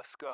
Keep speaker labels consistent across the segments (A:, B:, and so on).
A: Let's go.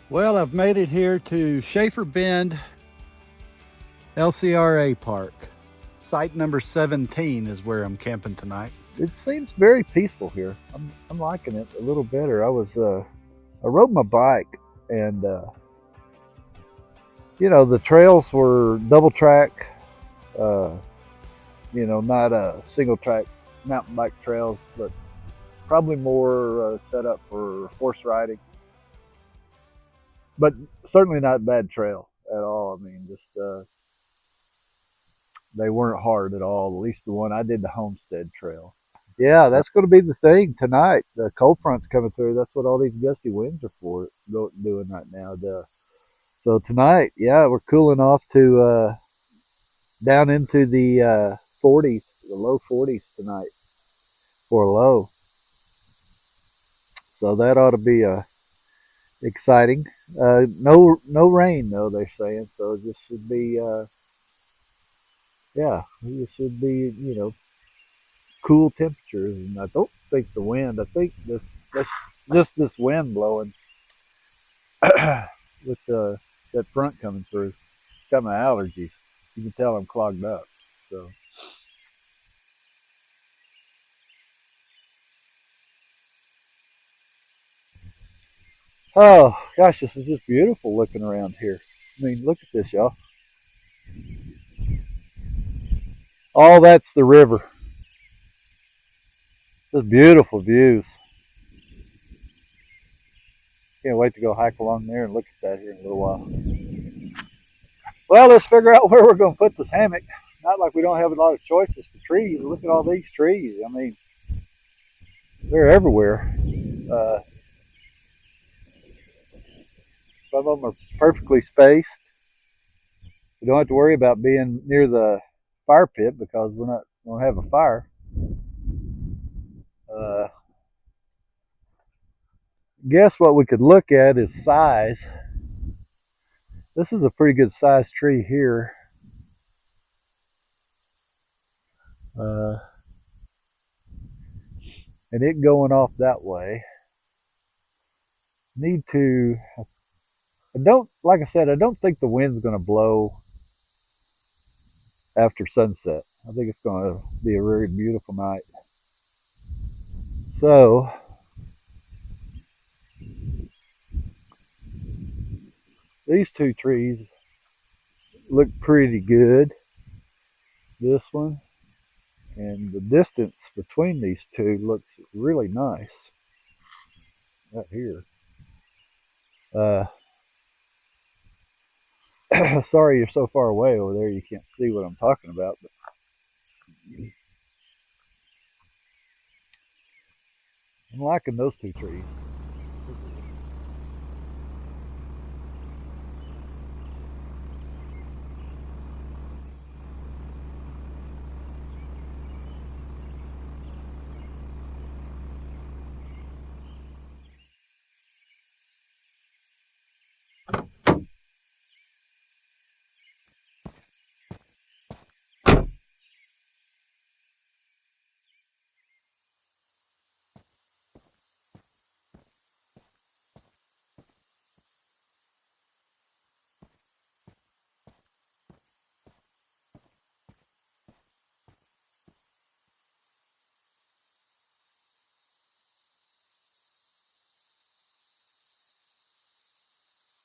B: Well, I've made it here to Shaffer Bend LCRA Park. Site number 17 is where I'm camping tonight.
C: It seems very peaceful here. I'm liking it a little better. I rode my bike and you know, the trails were double track, you know, not a single track mountain bike trails, but probably more set up for horse riding. But certainly not bad trail at all. I mean, just they weren't hard at all. At least the one I did, the Homestead Trail. Yeah, that's going to be the thing tonight. The cold front's coming through. That's what all these gusty winds are for, doing right now. So tonight, yeah, we're cooling off to down into the 40s, the low 40s tonight for a low. So that ought to be exciting. No rain though, they're saying. So this should be, yeah, it should be, you know, cool temperatures. And I don't think the wind. I think that's just this wind blowing with that front coming through. Got my allergies. You can tell I'm clogged up. So. Oh gosh, this is just beautiful looking around here. I mean, look at this, y'all. All that's the river. Just beautiful views. Can't wait to go hike along there and look at that here in a little while. Well, let's figure out where we're going to put this hammock. Not like we don't have a lot of choices for trees. Look at all these trees. I mean, they're everywhere. Some of them are perfectly spaced. We don't have to worry about being near the fire pit because we're not going to have a fire. Guess what we could look at is size. This is a pretty good sized tree here. And it going off that way. Need to, like I said, I don't think the wind's going to blow after sunset. I think it's going to be a very beautiful night. So, these two trees look pretty good. This one and the distance between these two looks really nice. Right here. Sorry you're so far away over there you can't see what I'm talking about, but I'm liking those two trees.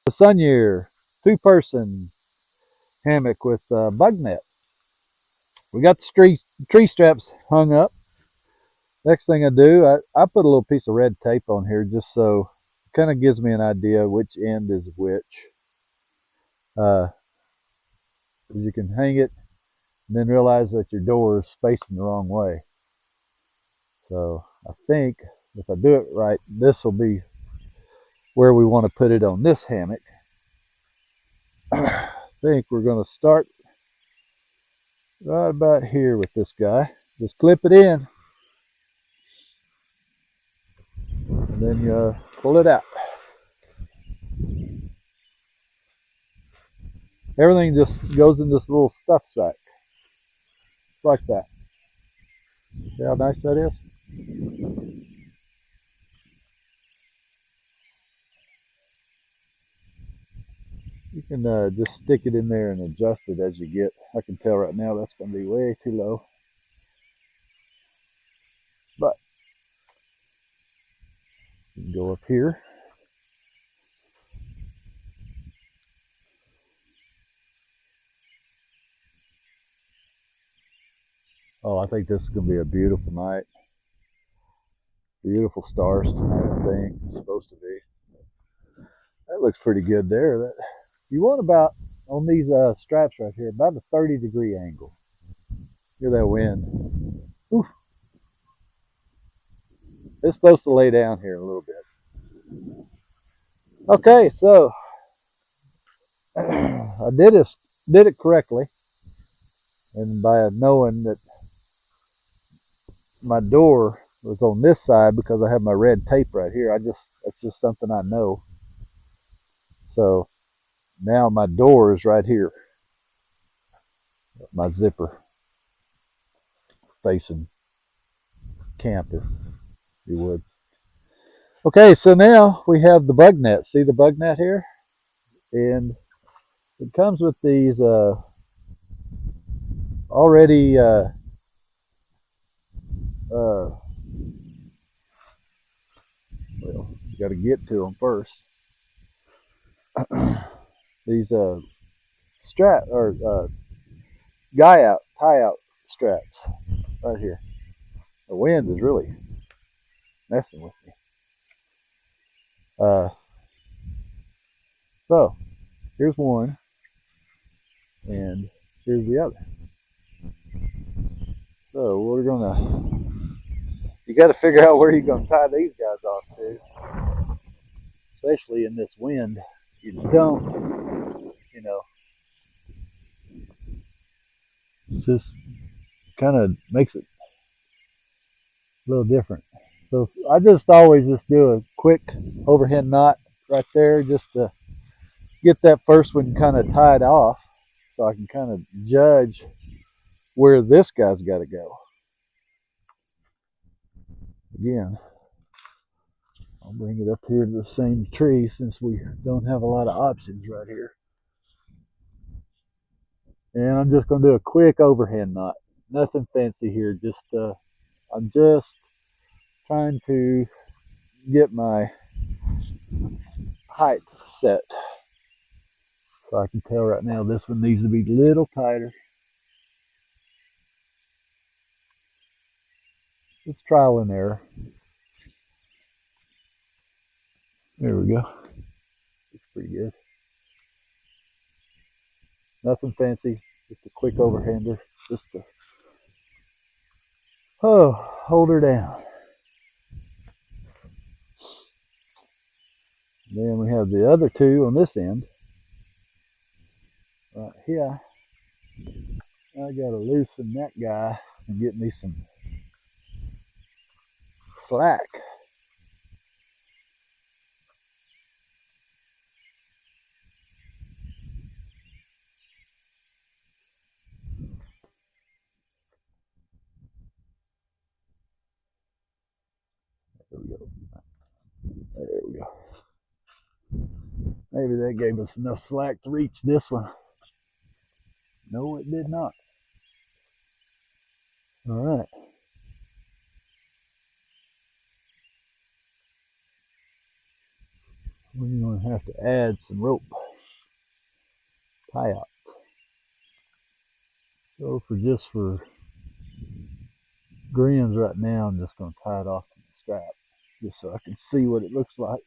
C: The Sunyear 2-person hammock with bug net. We got the tree straps hung up. Next thing I do, I put a little piece of red tape on here just so it kind of gives me an idea which end is which. You can hang it and then realize that your door is facing the wrong way. So I think if I do it right, this will be where we want to put it on this hammock. I think we're going to start right about here with this guy. Just clip it in and then you pull it out. Everything just goes in this little stuff sack. Just like that. See how nice that is? You can just stick it in there and adjust it as you get. I can tell right now that's going to be way too low. But you can go up here. Oh, I think this is going to be a beautiful night. Beautiful stars tonight, I think. It's supposed to be. That looks pretty good there. You want about, on these straps right here, about a 30-degree angle. Hear that wind. Oof. It's supposed to lay down here a little bit. Okay, so I did it correctly, and by knowing that my door was on this side because I have my red tape right here, that's just something I know. So now my door is right here, my zipper facing camp, if you would. Okay, so now we have the bug net. See the bug net here? And it comes with these already well, you got to get to them first. These strap or tie out straps right here. The wind is really messing with me. So here's one, and here's the other. So we're you got to figure out where you're gonna tie these guys off to, especially in this wind. You don't, it just kind of makes it a little different. So I just always do a quick overhead knot right there just to get that first one kind of tied off, so I can kind of judge where this guy's got to go. Again, I'll bring it up here to the same tree since we don't have a lot of options right here. And I'm just going to do a quick overhand knot. Nothing fancy here, just I'm just trying to get my height set. So I can tell right now this one needs to be a little tighter. It's trial and error. There we go. Looks pretty good. Nothing fancy, just a quick overhander, just to hold her down. Then we have the other two on this end. Right here, I gotta loosen that guy and get me some slack. There we go. There we go. Maybe that gave us enough slack to reach this one. No, it did not. All right. We're going to gonna have to add some rope tie outs. So for grins right now, I'm just gonna tie it off to the strap just so I can see what it looks like.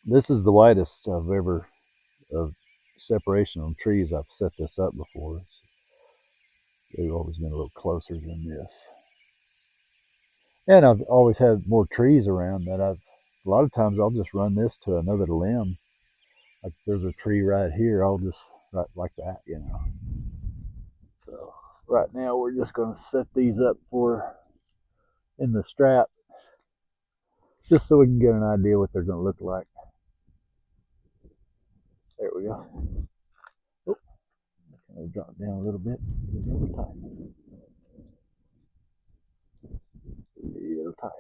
C: This is the widest I've ever of separation on trees. I've set this up before. They've always been a little closer than this. And I've always had more trees around that a lot of times I'll just run this to another limb. Like there's a tree right here, I'll just, right like that, you know. So right now we're just gonna set these up in the strap, just so we can get an idea what they're gonna look like. There we go. Oh, kind of drop down a little bit. A little tighter.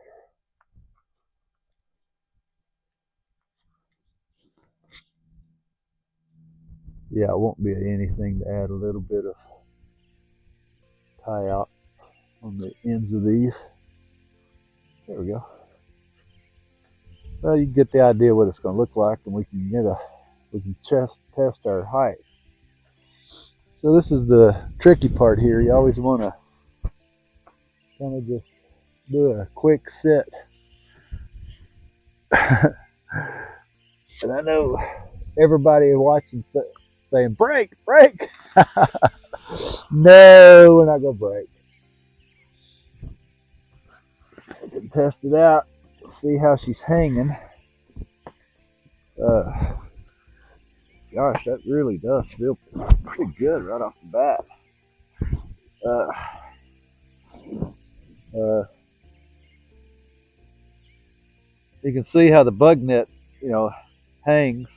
C: Yeah, it won't be anything to add a little bit of tie out on the ends of these. There we go. Well, you get the idea what it's going to look like, and we can test our height. So this is the tricky part here. You always want to kind of just do a quick set. And I know everybody watching saying, break, break. No, we're not going to break. I can test it out, see how she's hanging. Gosh, that really does feel pretty good right off the bat. You can see how the bug net, hangs.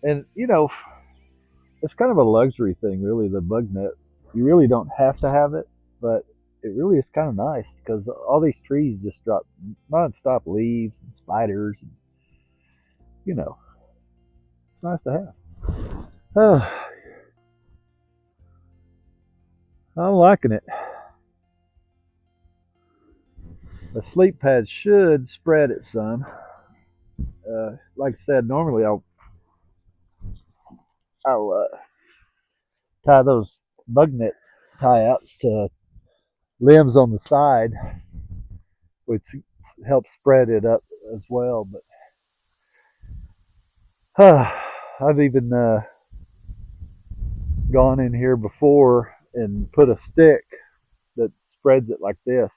C: And, it's kind of a luxury thing, really, the bug net. You really don't have to have it, but it really is kind of nice because all these trees just drop non-stop leaves and spiders. And, it's nice to have. Oh, I'm liking it. The sleep pad should spread it some. Like I said, normally I'll tie those bug net tie outs to limbs on the side, which helps spread it up as well. But I've even gone in here before and put a stick that spreads it like this.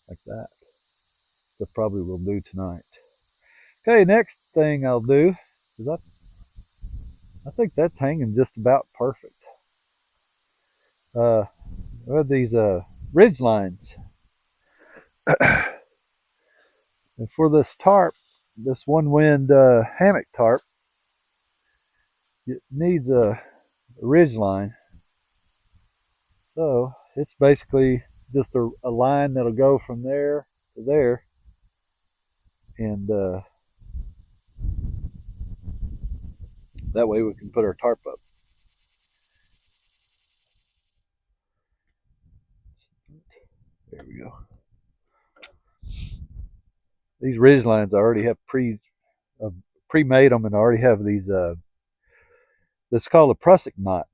C: Like that. That probably will do tonight. Okay, next thing I'll do is I think that's hanging just about perfect. We have these ridge lines. And for this tarp, this one wind hammock tarp, it needs a ridge line. So it's basically just a line that'll go from there to there. And that way we can put our tarp up. There we go. These ridge lines I already have pre-made them, and I already have these. It's called a prusik knot,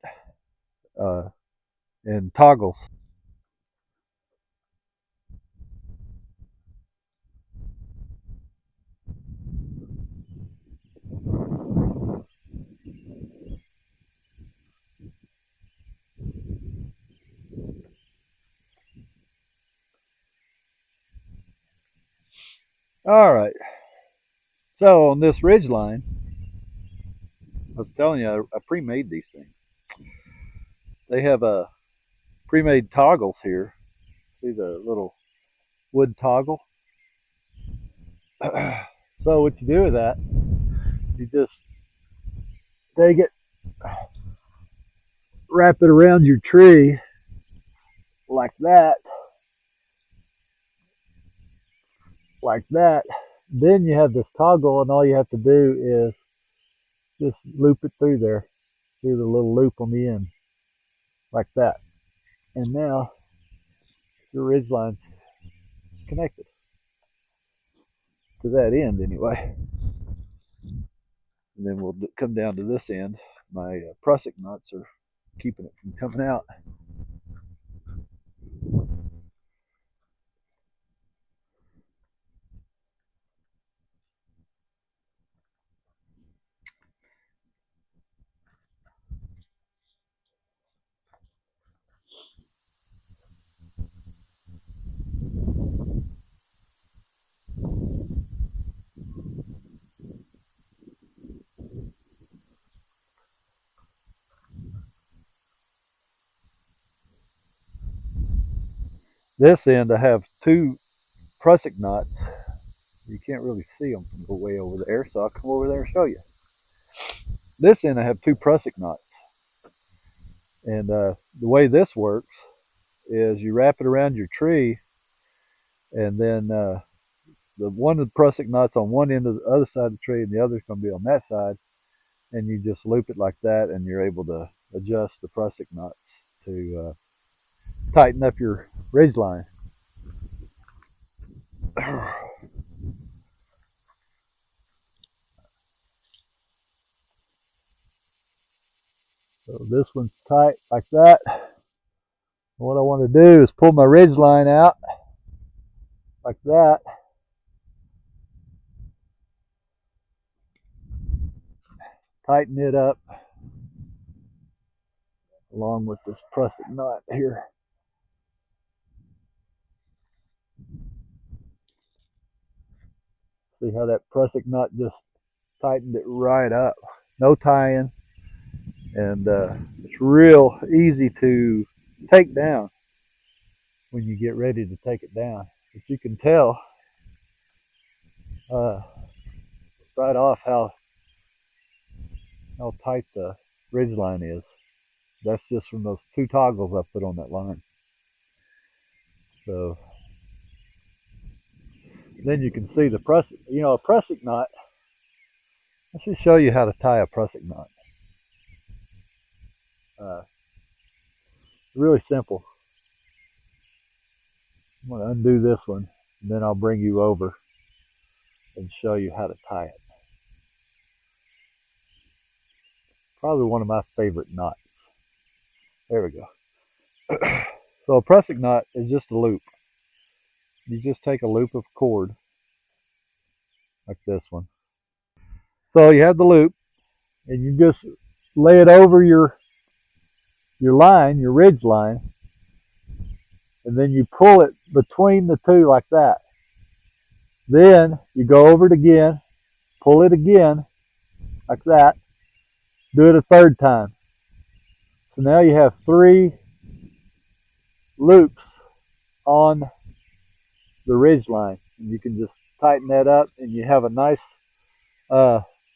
C: and toggles. All right. So on this ridge line, I was telling you I pre-made these things. They have pre-made toggles here. See the little wood toggle? So what you do with that, you just take it, wrap it around your tree like that, like that. Then you have this toggle, and all you have to do is just loop it through there, through the little loop on the end, like that. And now your ridgeline's connected to that end anyway. And then we'll come down to this end. My prusik knots are keeping it from coming out. This end I have two prusik knots. You can't really see them from the way over there, so I'll come over there and show you. This end I have two prusik knots. And the way this works is you wrap it around your tree, and then the one of the prusik knots on one end of the other side of the tree, and the other's going to be on that side, and you just loop it like that, and you're able to adjust the prusik knots to tighten up your ridge line. So this one's tight like that. What I want to do is pull my ridge line out like that. Tighten it up along with this prusik knot here. See how that prusik knot just tightened it right up. No tying. And it's real easy to take down when you get ready to take it down. But you can tell right off how tight the ridge line is. That's just from those two toggles I put on that line. So then you can see the prusik, a prusik knot. I should show you how to tie a prusik knot. Really simple. I'm going to undo this one, and then I'll bring you over and show you how to tie it. Probably one of my favorite knots. There we go. So a prusik knot is just a loop. You just take a loop of cord, like this one. So you have the loop, and you just lay it over your line, your ridge line, and then you pull it between the two like that. Then you go over it again, pull it again, like that. Do it a third time. So now you have 3 loops on the ridge line. And you can just tighten that up, and you have a nice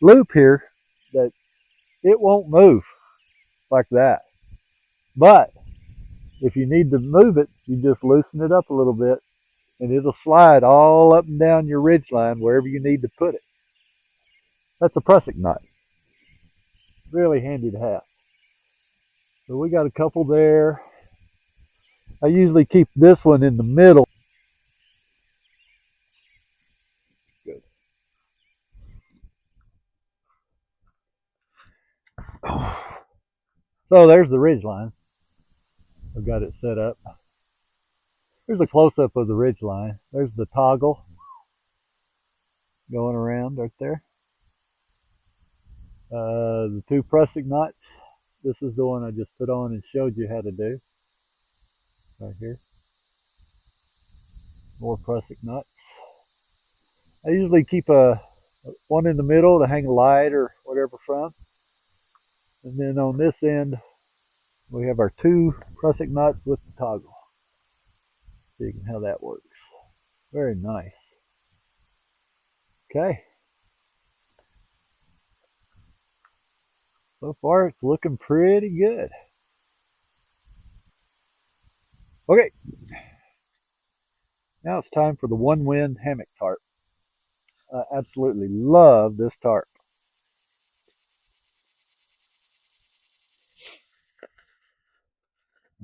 C: loop here that it won't move like that. But if you need to move it, you just loosen it up a little bit, and it'll slide all up and down your ridge line wherever you need to put it. That's a prusik knot. Really handy to have. So we got a couple there. I usually keep this one in the middle. Good. So there's the ridge line. I've got it set up. Here's a close-up of the ridge line. There's the toggle going around right there. The 2 prusik knots. This is the one I just put on and showed you how to do. Right here. More prusik knots. I usually keep one in the middle to hang a light or whatever from. And then on this end, we have our 2 prusik knots with the toggle. See how that works. Very nice. Okay. So far, it's looking pretty good. Okay. Now it's time for the one wind hammock tarp. I absolutely love this tarp.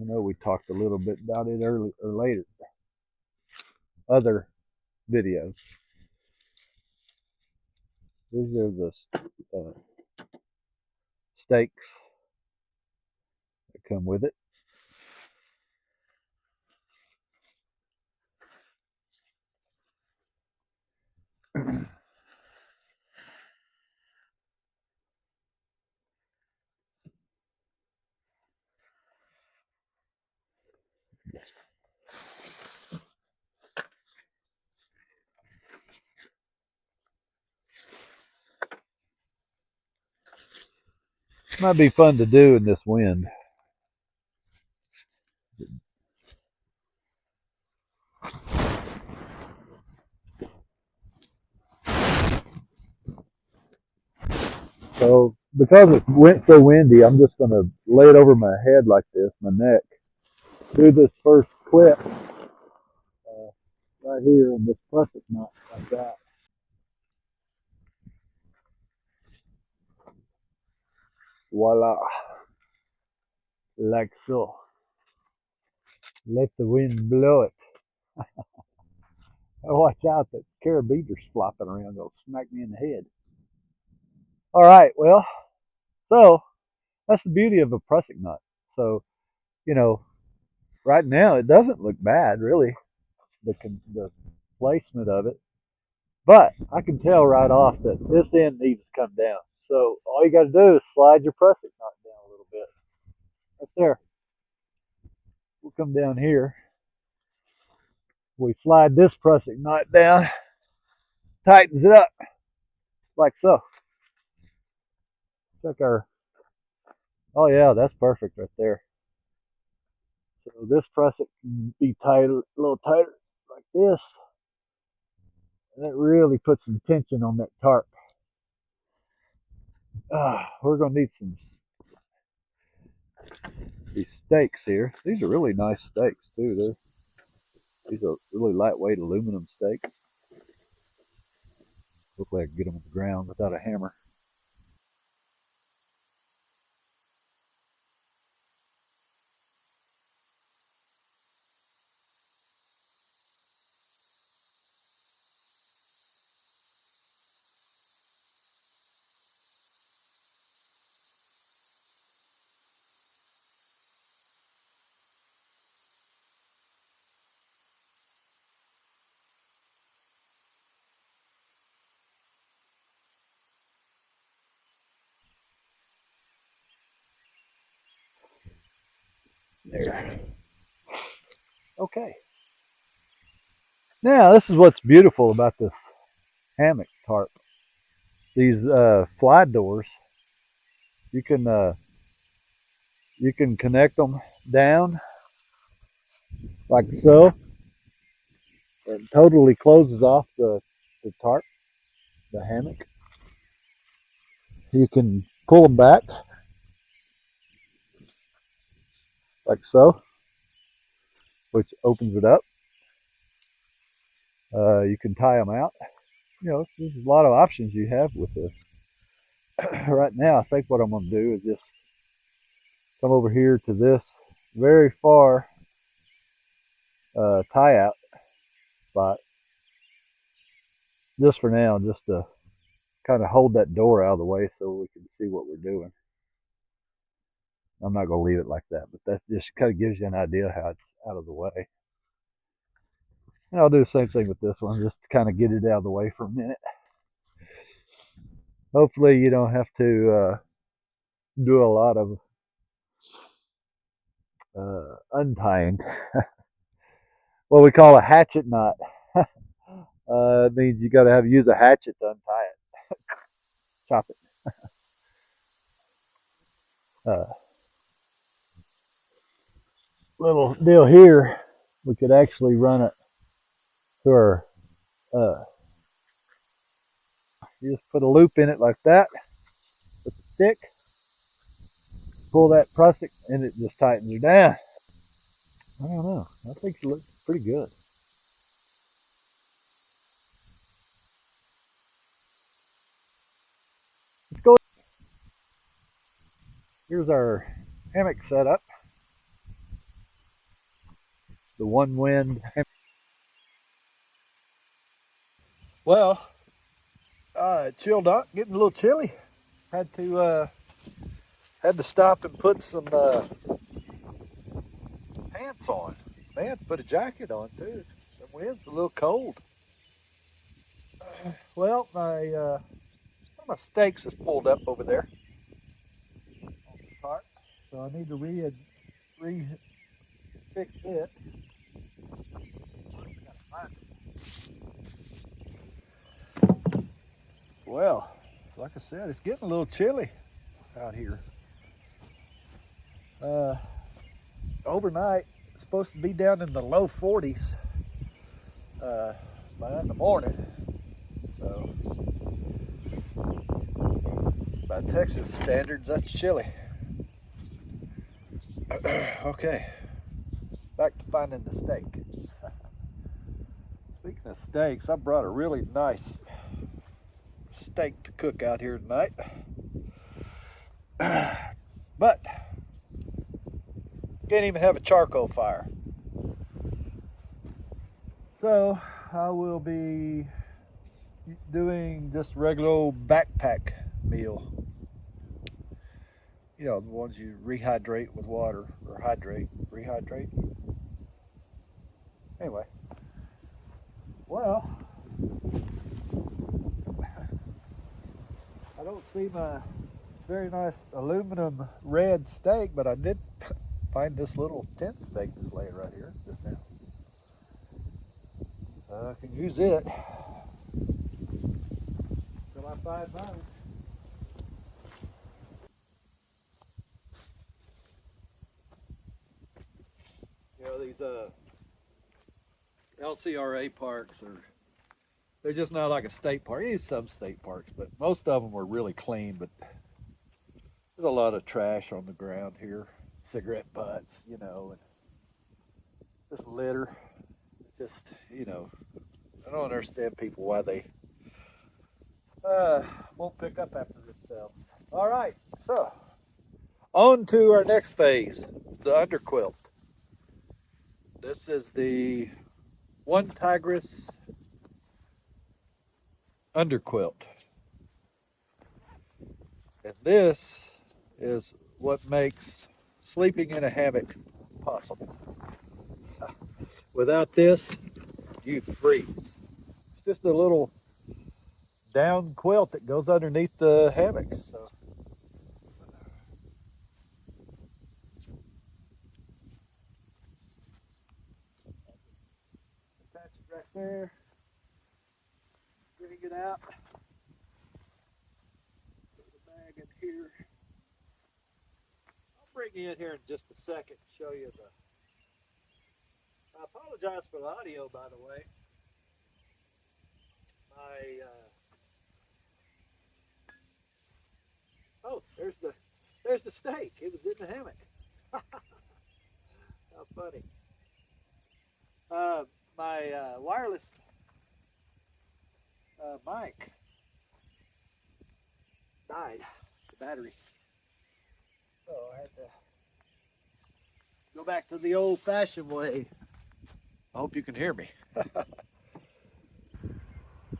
C: I know we talked a little bit about it early or later, other videos. These are the stakes that come with it. Might be fun to do in this wind. So because it went so windy, I'm just going to lay it over my head like this, my neck. Do this first clip right here in this prusik knot like that. Voila. Like so. Let the wind blow it. Watch out, that carabiners flopping around. They'll smack me in the head. All right, well, so that's the beauty of a prusik knot. So, you know, right now it doesn't look bad, really, the placement of it. But I can tell right off that this end needs to come down. So all you got to do is slide your prusik knot down a little bit. Right there. We'll come down here. We slide this prusik knot down, tightens it up like so. Check our, oh yeah, that's perfect right there. So this prusik can be tight, a little tighter like this. And it really puts some tension on that tarp. We're going to need these stakes here. These are really nice stakes too. These are really lightweight aluminum stakes. Hopefully I can get them on the ground without a hammer. There. Okay. Now this is what's beautiful about this hammock tarp. These fly doors, you can connect them down like so. It totally closes off the tarp, the hammock. You can pull them back like so, which opens it up. You can tie them out. You know, there's a lot of options you have with this. Right now, I think what I'm going to do is just come over here to this very far tie out spot just for now, just to kind of hold that door out of the way so we can see what we're doing. I'm not going to leave it like that, but that just kind of gives you an idea how it's out of the way. And I'll do the same thing with this one, just to kind of get it out of the way for a minute. Hopefully you don't have to do a lot of untying. What we call a hatchet knot. It means you got to use a hatchet to untie it. Chop it. Little deal here, we could actually run it to our, you just put a loop in it like that with the stick, pull that prusik, and it just tightens her down. I don't know. I think it looks pretty good. Here's our hammock setup. The one wind hammock. Well, it chilled out, getting a little chilly. Had to stop and put some pants on. Man, put a jacket on too. The wind's a little cold. Well, one of my stakes is pulled up over there on the cart, so I need to fix it. Well, like I said, it's getting a little chilly out here. Overnight, it's supposed to be down in the low 40s by in the morning. So, by Texas standards, that's chilly. Okay, back to finding the steak. Speaking of steaks, I brought a really nice steak to cook out here tonight. But can't even have a charcoal fire. So I will be doing just a regular old backpack meal. You know, the ones you rehydrate with water, or rehydrate. Anyway, well, I don't see my very nice aluminum red steak, but I did find this little tent steak that's laying right here just now. I can use it till I find mine. You know, these LCRA parks they're just not like a state park. You use some state parks, but most of them are really clean, but there's a lot of trash on the ground here. Cigarette butts, you know, and just litter. Just, you know, I don't understand people why they won't pick up after themselves. All right, so on to our next phase, the underquilt. This is the One Tigress underquilt. And this is what makes sleeping in a hammock possible. Without this, you freeze. It's just a little down quilt that goes underneath the hammock. So attach it right there. Bring it out. Put the bag in here. I'll bring you in here in just a second and show you the. I apologize for the audio, by the way. Oh, there's the steak. It was in the hammock. How funny. My wireless mic died, the battery. So I had to go back to the old-fashioned way. I hope you can hear me.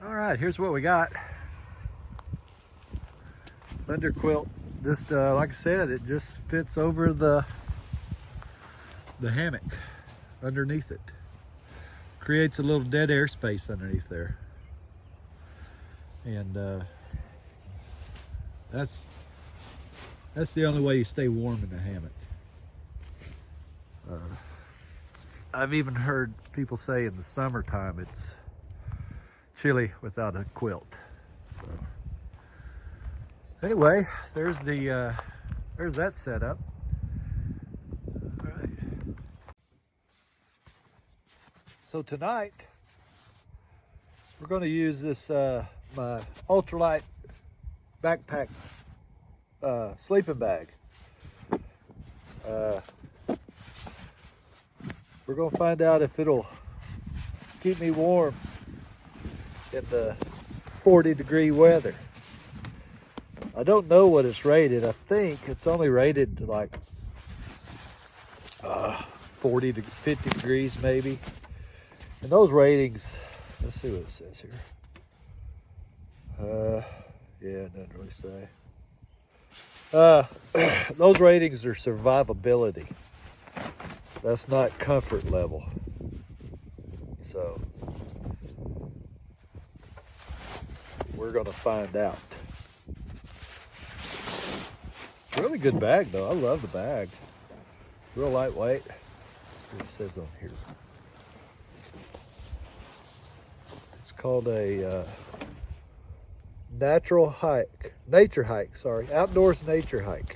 C: All right, here's what we got. Underquilt, just like I said, it just fits over the hammock underneath it. Creates a little dead air space underneath there. And that's the only way you stay warm in the hammock. I've even heard people say in the summertime it's chilly without a quilt. So anyway, there's that setup. All right. So tonight we're going to use this my ultralight backpack sleeping bag. We're going to find out if it'll keep me warm in the 40-degree weather. I don't know what it's rated. I think it's only rated to like 40 to 50 degrees maybe. And those ratings, let's see what it says here. Yeah, it doesn't really say. Those ratings are survivability. That's not comfort level. So we're gonna find out. Really good bag though. I love the bag. Real lightweight. What it says on here. It's called a nature hike. Sorry, outdoors nature hike.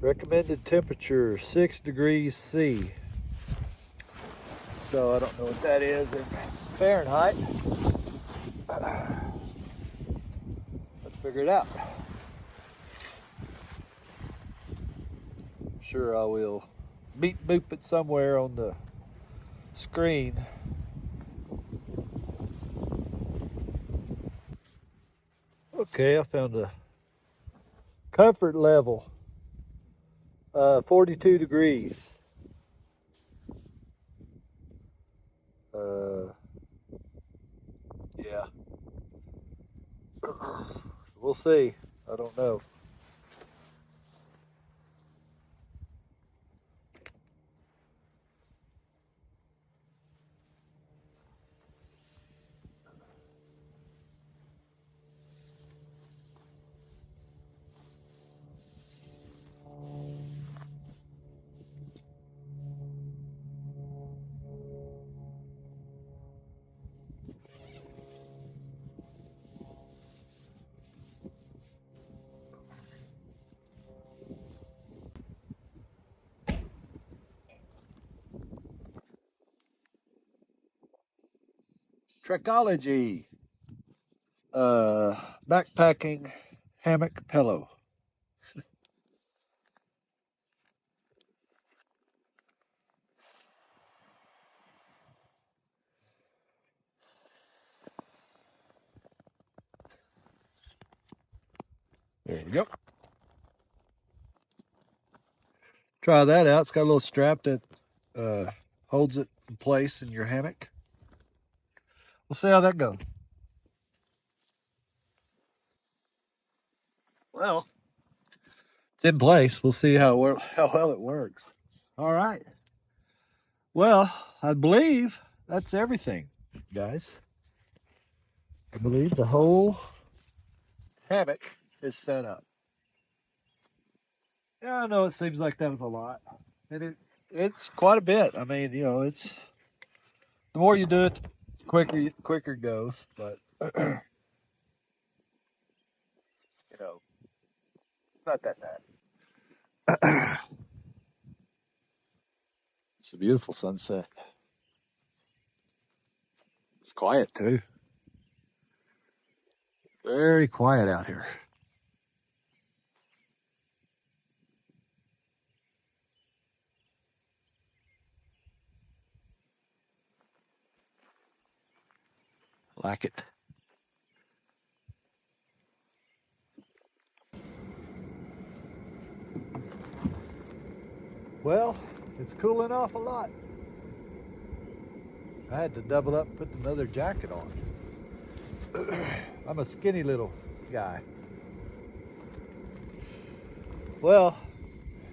C: Recommended temperature 6 degrees C. So I don't know what that is in Fahrenheit. Let's figure it out. I'm sure I will beep boop it somewhere on the screen. Okay, I found a comfort level. 42 degrees. Yeah. We'll see. I don't know. Trekology. Backpacking hammock pillow. There we go. Try that out. It's got a little strap that holds it in place in your hammock. We'll see how that goes. Well, it's in place. We'll see how well it works. All right. Well, I believe that's everything, guys. I believe the whole hammock is set up. Yeah, I know it seems like that was a lot. And it's quite a bit. I mean, it's the more you do it, the quicker it goes. But it's not that bad. It's a beautiful sunset. It's quiet too. Very quiet out here. Like it. Well, it's cooling off a lot. I had to double up and put another jacket on. I'm a skinny little guy. Well,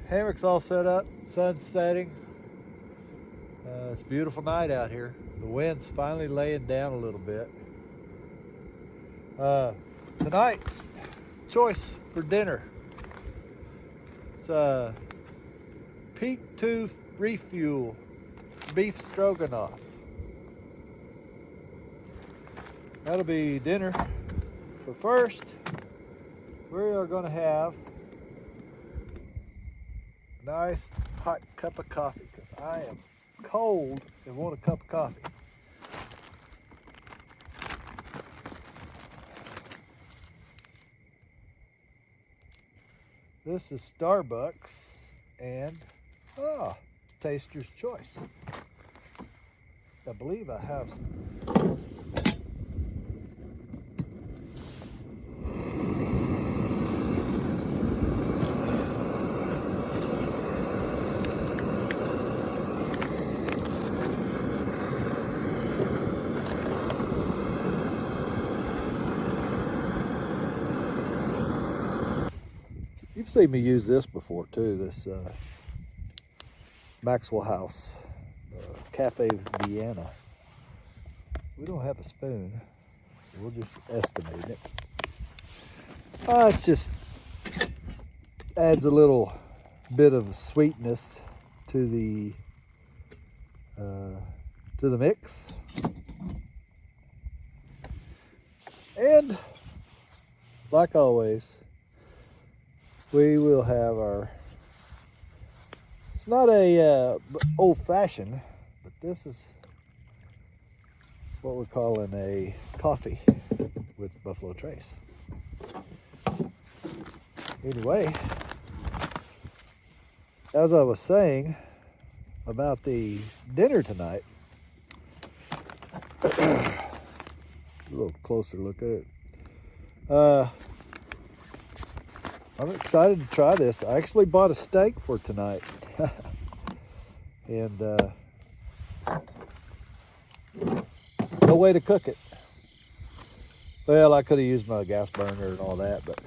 C: hammock's all set up, sun's setting. It's a beautiful night out here. The wind's finally laying down a little bit. Tonight's choice for dinner. It's a Peak Tooth Refuel beef stroganoff. That'll be dinner. But first, we are going to have a nice hot cup of coffee because I am cold and want a cup of coffee. This is Starbucks and Taster's Choice. I believe I have. You've seen me use this before too, this Maxwell House Cafe Vienna. We don't have a spoon, so we'll just estimate it. It just adds a little bit of sweetness to the mix. And like always, we will have our, it's not a old-fashioned, but this is what we're calling a coffee with Buffalo Trace. Anyway, as I was saying about the dinner tonight, a little closer look at it. I'm excited to try this. I actually bought a steak for tonight. And no way to cook it. Well, I could have used my gas burner and all that, but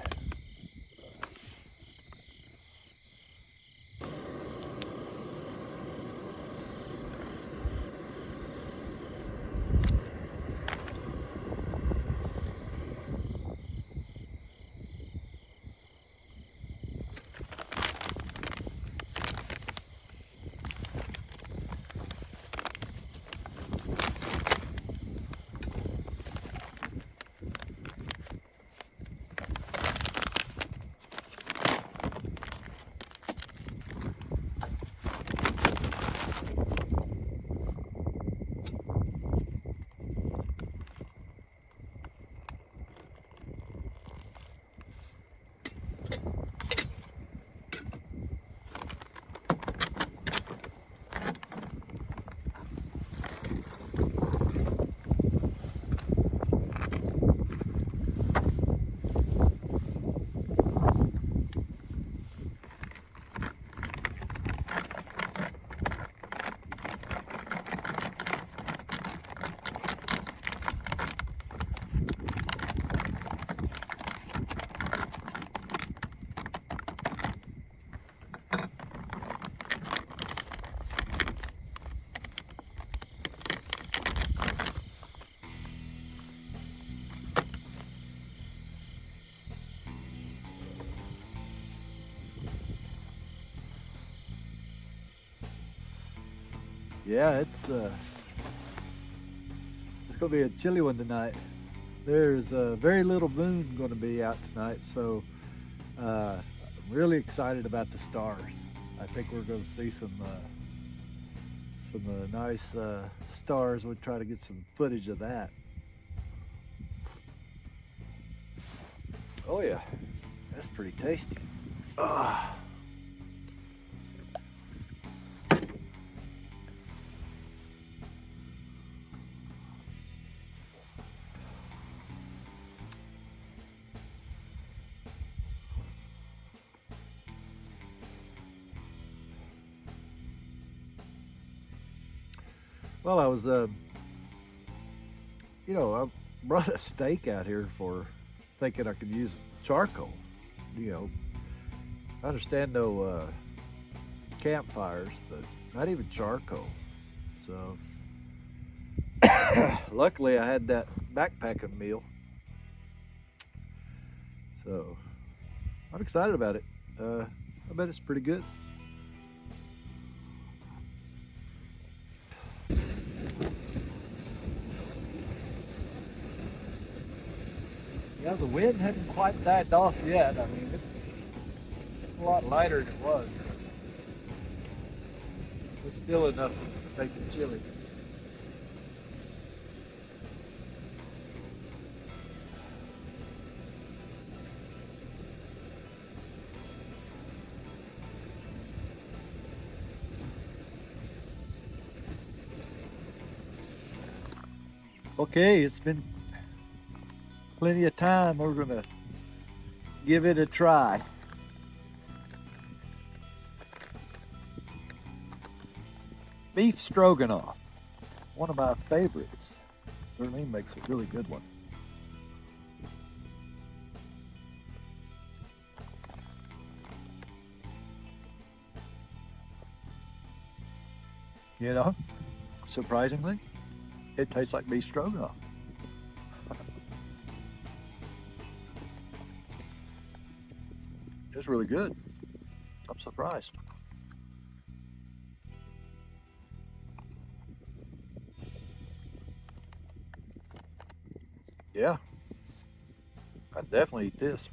C: yeah, it's gonna be a chilly one tonight. There's very little moon going to be out tonight, so I'm really excited about the stars. I think we're going to see some nice stars. We'll try to get some footage of that. Oh yeah, that's pretty tasty. Well, I was, I brought a steak out here for thinking I could use charcoal. I understand no campfires, but not even charcoal. So, luckily I had that backpacking meal. So, I'm excited about it. I bet it's pretty good. Yeah, the wind hadn't quite died off yet. I mean, it's a lot lighter than it was. It's still enough to make it chilly.
A: Okay, it's been plenty of time. We're gonna give it a try. Beef stroganoff, one of my favorites. Darlene makes a really good one. You know, surprisingly, it tastes like beef stroganoff. It's really good. I'm surprised. Yeah, I'd definitely eat this.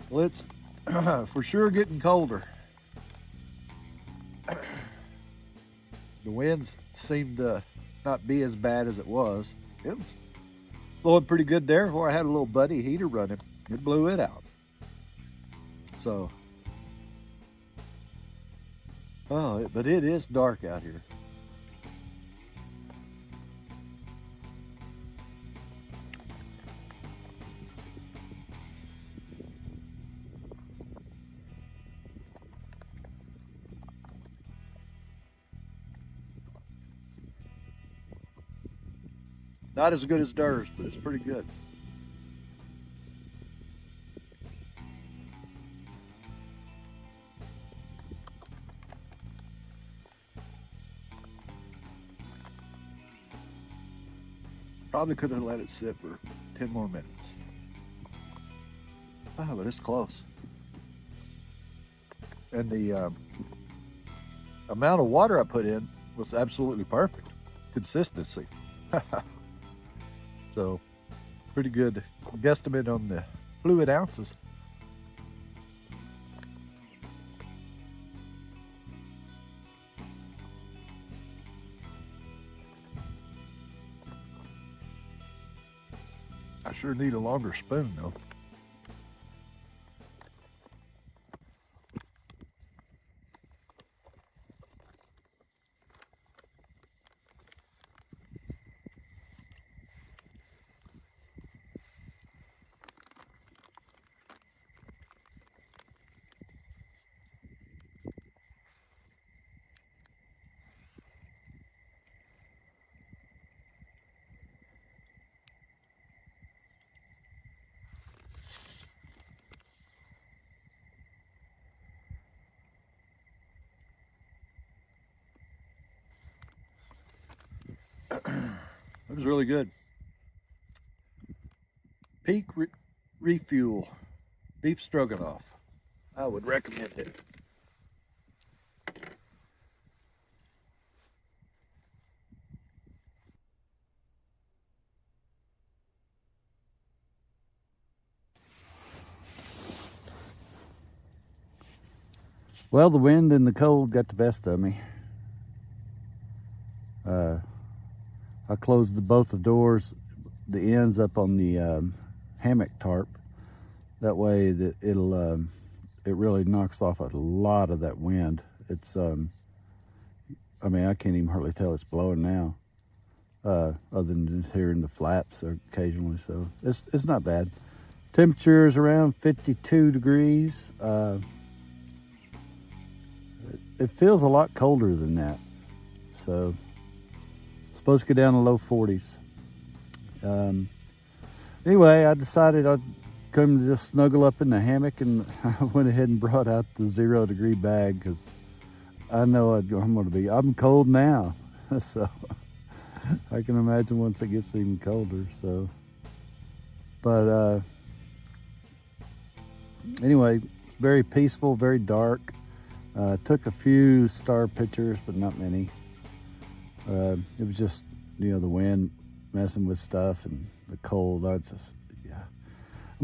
A: Well, it's for sure getting colder. The winds seemed to not be as bad as it was. It was blowing pretty good there before I had a little buddy heater running. It blew it out. So, but it is dark out here. Not as good as Durs, but it's pretty good. Probably could have let it sit for 10 more minutes. Oh, but it's close. And the amount of water I put in was absolutely perfect. Consistency. So, pretty good guesstimate on the fluid ounces. I sure need a longer spoon though. It was really good. Peak refuel beef stroganoff. I would recommend it.
B: Well, the wind and the cold got the best of me. I closed both the doors, the ends up on the hammock tarp. That way that it really knocks off a lot of that wind. It's I mean, I can't even hardly tell it's blowing now, other than just hearing the flaps occasionally. So it's not bad. Temperature is around 52 degrees. It feels a lot colder than that. So it's supposed to go down to low 40s. Anyway, I decided I'd come just snuggle up in the hammock, and I went ahead and brought out the 0 degree bag because I know I'm cold now. So I can imagine once it gets even colder. So, but anyway, very peaceful, very dark. Took a few star pictures, but not many. It was just, the wind messing with stuff and the cold. I'm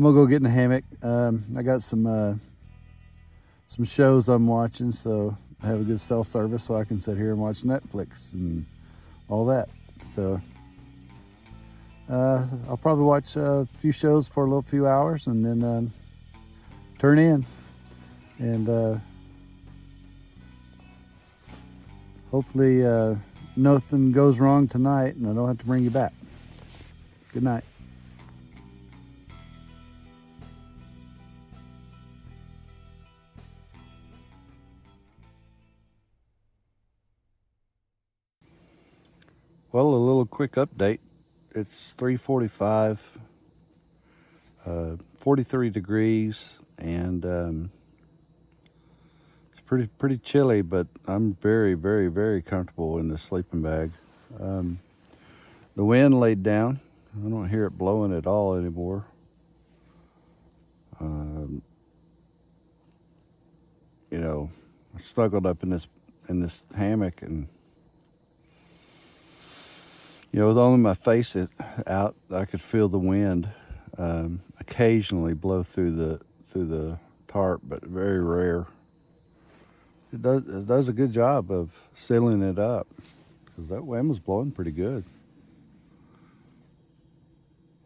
B: gonna go get in the hammock. I got some shows I'm watching, so I have a good cell service, so I can sit here and watch Netflix and all that. So I'll probably watch a few shows for a few hours, and then turn in, and hopefully nothing goes wrong tonight and I don't have to bring you back. Good night. Well, a little quick update. It's 3:45, 43 degrees, and it's pretty chilly, but I'm very, very, very comfortable in this sleeping bag. The wind laid down. I don't hear it blowing at all anymore. You know, I snuggled up in this hammock, and with only my face out, I could feel the wind occasionally blow through the tarp, but very rare. It does a good job of sealing it up, because that wind was blowing pretty good.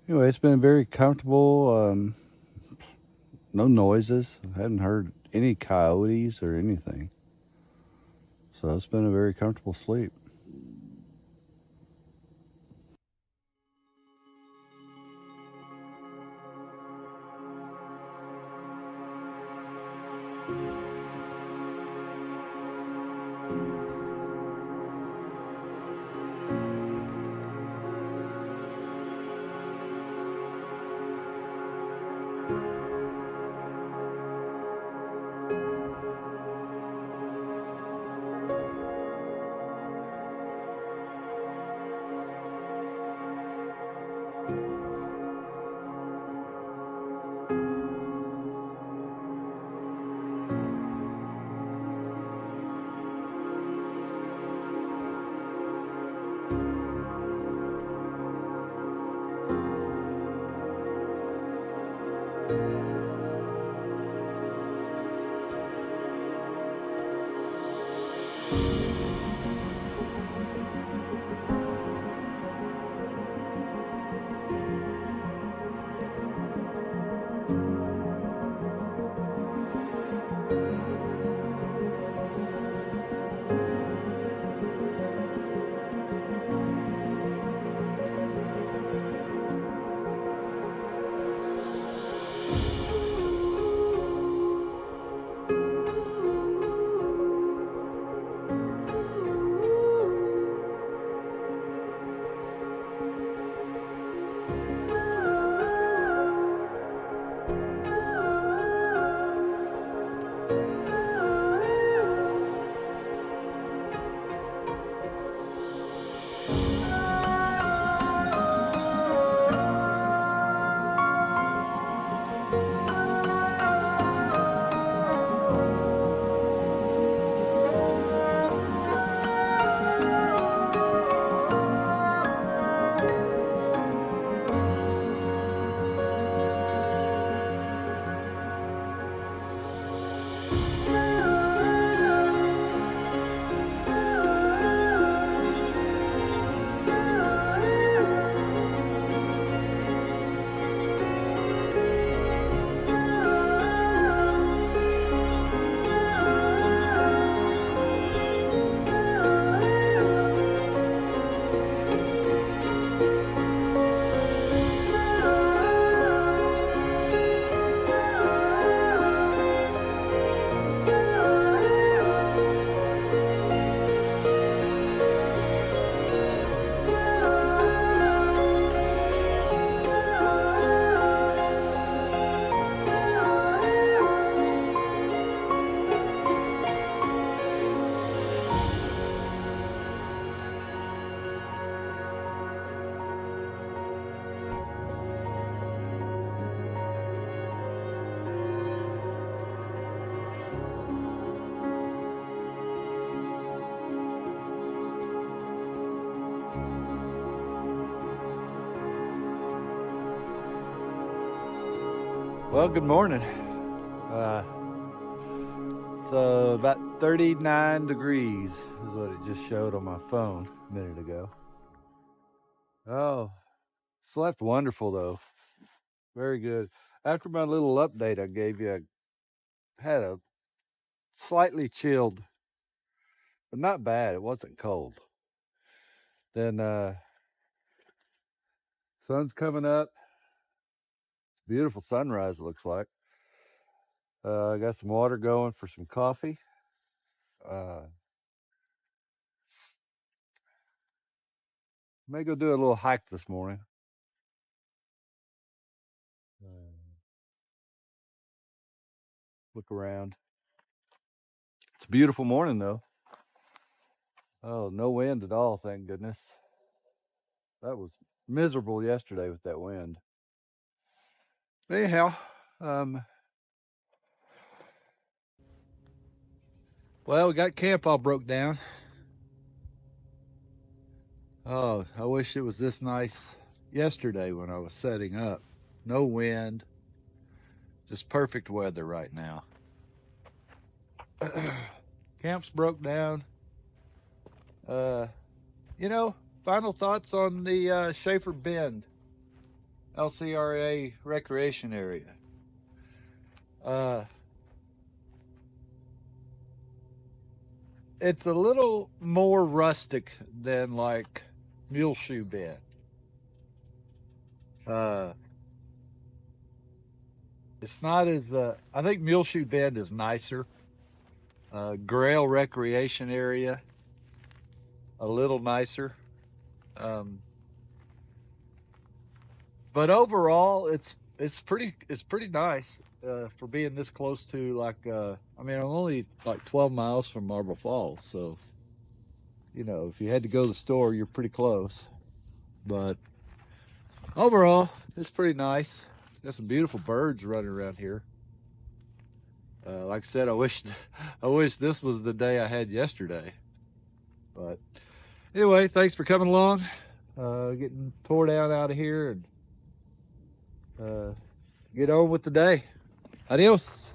B: Anyway, it's been very comfortable. No noises. I hadn't heard any coyotes or anything. So it's been a very comfortable sleep. Well, good morning. It's about 39 degrees is what it just showed on my phone a minute ago. Oh, slept wonderful though. Very good. After my little update I gave you, had a slightly chilled, but not bad. It wasn't cold. Then sun's coming up. Beautiful sunrise, it looks like. I got some water going for some coffee. May go do a little hike this morning. Look around. It's a beautiful morning though. Oh, no wind at all, thank goodness. That was miserable yesterday with that wind. Anyhow, well, we got camp all broke down. Oh, I wish it was this nice yesterday when I was setting up. No wind, just perfect weather right now. Camp's broke down. You know, final thoughts on the Shaffer Bend LCRA recreation area. It's a little more rustic than like Muleshoe Bend. It's not as, I think Muleshoe Bend is nicer. Grail recreation area, a little nicer. But overall, it's pretty nice for being this close to, like, I mean, I'm only like 12 miles from Marble Falls, so you know, if you had to go to the store, you're pretty close. But overall, it's pretty nice. Got some beautiful birds running around here. Like I said, I wish this was the day I had yesterday. But anyway, thanks for coming along. Getting tore down out of here and get on with the day. Adios.